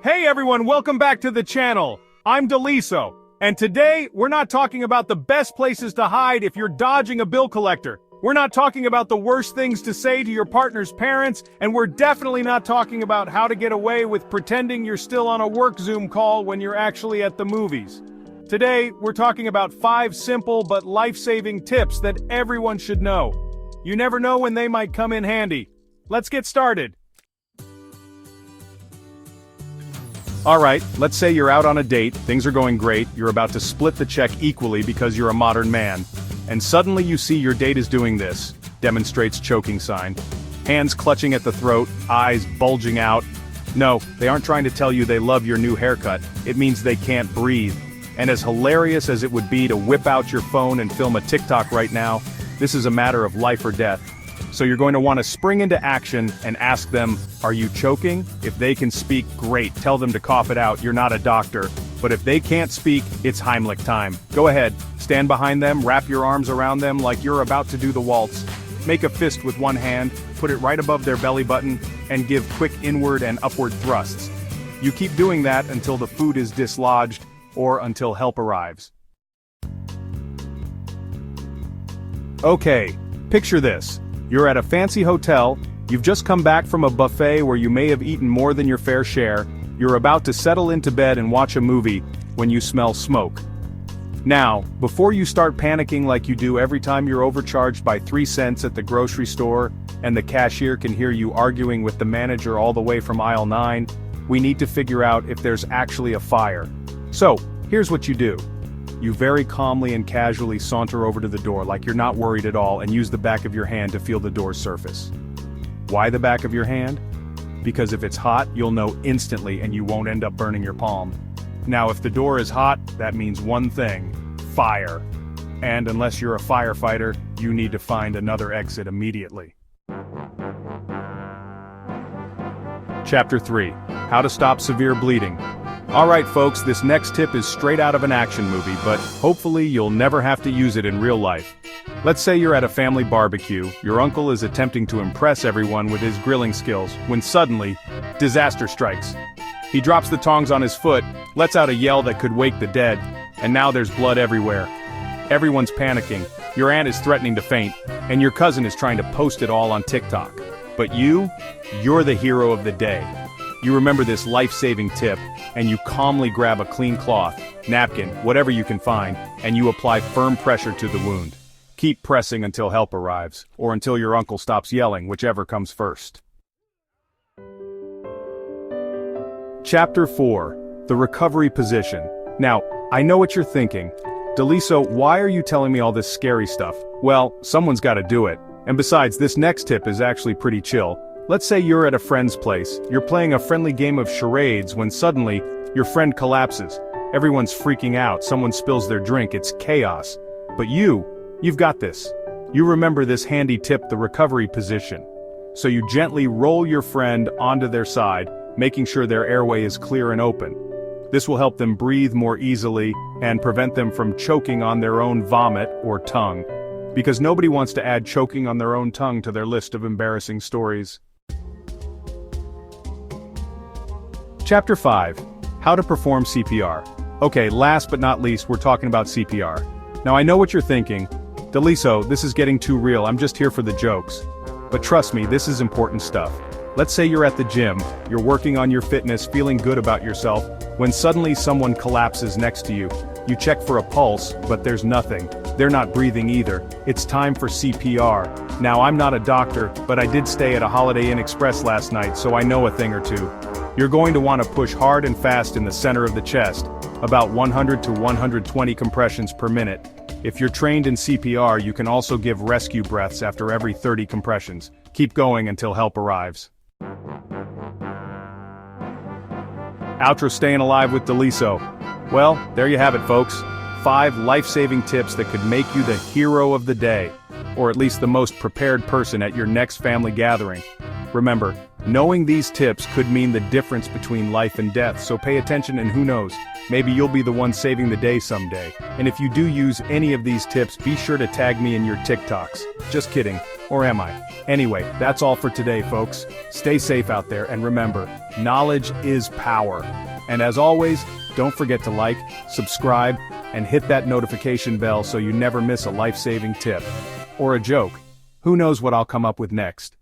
Hey everyone, welcome back to the channel. I'm Daliso, and today we're not talking about the best places to hide if you're dodging a bill collector. We're not talking about the worst things to say to your partner's parents, and we're definitely not talking about how to get away with pretending you're still on a work Zoom call when you're actually at the movies. Today, we're talking about 5 simple but life-saving tips that everyone should know. You never know when they might come in handy. Let's get started. Alright, let's say you're out on a date, things are going great, you're about to split the check equally because you're a modern man. And suddenly you see your date is doing this, demonstrates choking sign. Hands clutching at the throat, eyes bulging out. No, they aren't trying to tell you they love your new haircut, it means they can't breathe. And as hilarious as it would be to whip out your phone and film a TikTok right now, this is a matter of life or death. So you're going to want to spring into action and ask them, are you choking? If they can speak, great, tell them to cough it out, you're not a doctor. But if they can't speak, it's Heimlich time. Go ahead, stand behind them, wrap your arms around them like you're about to do the waltz. Make a fist with one hand, put it right above their belly button, and give quick inward and upward thrusts. You keep doing that until the food is dislodged, or until help arrives. Okay, picture this. You're at a fancy hotel, you've just come back from a buffet where you may have eaten more than your fair share, you're about to settle into bed and watch a movie, when you smell smoke. Now, before you start panicking like you do every time you're overcharged by 3 cents at the grocery store, and the cashier can hear you arguing with the manager all the way from aisle 9, we need to figure out if there's actually a fire. So, here's what you do. You very calmly and casually saunter over to the door like you're not worried at all and use the back of your hand to feel the door's surface. Why the back of your hand? Because if it's hot, you'll know instantly and you won't end up burning your palm. Now if the door is hot, that means one thing: fire. And unless you're a firefighter, you need to find another exit immediately. Chapter 3. How to stop severe bleeding. Alright folks, this next tip is straight out of an action movie, but hopefully you'll never have to use it in real life. Let's say you're at a family barbecue, your uncle is attempting to impress everyone with his grilling skills, when suddenly, disaster strikes. He drops the tongs on his foot, lets out a yell that could wake the dead, and now there's blood everywhere. Everyone's panicking, your aunt is threatening to faint, and your cousin is trying to post it all on TikTok. But you're the hero of the day. You remember this life-saving tip, and you calmly grab a clean cloth, napkin, whatever you can find, and you apply firm pressure to the wound. Keep pressing until help arrives, or until your uncle stops yelling, whichever comes first. Chapter 4. The Recovery Position. Now, I know what you're thinking. Daliso, why are you telling me all this scary stuff? Well, someone's gotta do it. And besides, this next tip is actually pretty chill. Let's say you're at a friend's place, you're playing a friendly game of charades when suddenly, your friend collapses. Everyone's freaking out, someone spills their drink, it's chaos. But you've got this. You remember this handy tip, the recovery position. So you gently roll your friend onto their side, making sure their airway is clear and open. This will help them breathe more easily and prevent them from choking on their own vomit or tongue. Because nobody wants to add choking on their own tongue to their list of embarrassing stories. Chapter 5. How to perform CPR. Okay, last but not least, we're talking about CPR. Now I know what you're thinking. Daliso, this is getting too real, I'm just here for the jokes. But trust me, this is important stuff. Let's say you're at the gym, you're working on your fitness, feeling good about yourself, when suddenly someone collapses next to you. You check for a pulse, but there's nothing. They're not breathing either. It's time for CPR. Now I'm not a doctor, but I did stay at a Holiday Inn Express last night, so I know a thing or two. You're going to want to push hard and fast in the center of the chest, about 100 to 120 compressions per minute. If you're trained in CPR, you can also give rescue breaths after every 30 compressions. Keep going until help arrives. Outro staying alive with Daliso. Well, there you have it folks. 5 life-saving tips that could make you the hero of the day, or at least the most prepared person at your next family gathering. Remember, knowing these tips could mean the difference between life and death, so pay attention and who knows, maybe you'll be the one saving the day someday. And if you do use any of these tips, be sure to tag me in your TikToks. Just kidding. Or am I? Anyway, that's all for today, folks. Stay safe out there, and remember, knowledge is power. And as always, don't forget to like, subscribe, and hit that notification bell so you never miss a life-saving tip. Or a joke. Who knows what I'll come up with next?